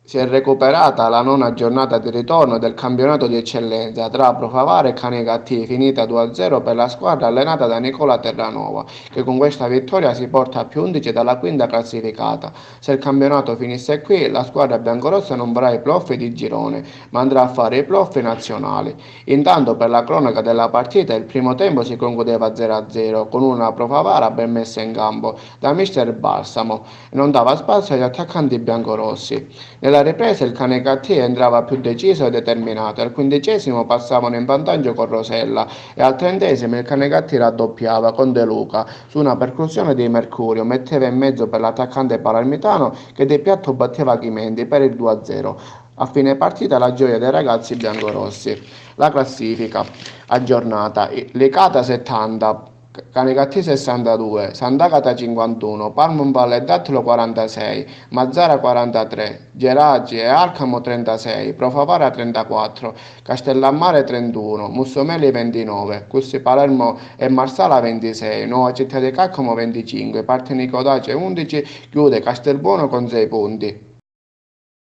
Si è recuperata la nona giornata di ritorno del campionato di eccellenza tra Profavara e Canicattì, finita 2-0 per la squadra allenata da Nicola Terranova, che con questa vittoria si porta a più 11 dalla quinta classificata. Se il campionato finisse qui, la squadra biancorossa non farà i playoff di girone, ma andrà a fare i playoff nazionali. Intanto, per la cronaca della partita, il primo tempo si concludeva 0-0, con una Profavara ben messa in campo da mister Balsamo e non dava spazio agli attaccanti biancorossi. Nella ripresa il Canicattì entrava più deciso e determinato, al quindicesimo passavano in vantaggio con Rosella e al trentesimo il Canicattì raddoppiava con De Luca su una percussione di Mercurio, metteva in mezzo per l'attaccante palermitano che di piatto batteva Chimendi per il 2-0. A fine partita la gioia dei ragazzi biancorossi. La classifica aggiornata: Licata 70, Canicattì 62, Sant'Agata 51, Palmonvalle e Dattilo 46, Mazzara 43, Geraci e Alcamo 36, Profavara 34, Castellammare 31, Mussomeli 29, Cussi Palermo e Marsala 26, Nuova Città di Caccamo 25, Parte Nicodace 11, chiude Castelbuono con 6 punti.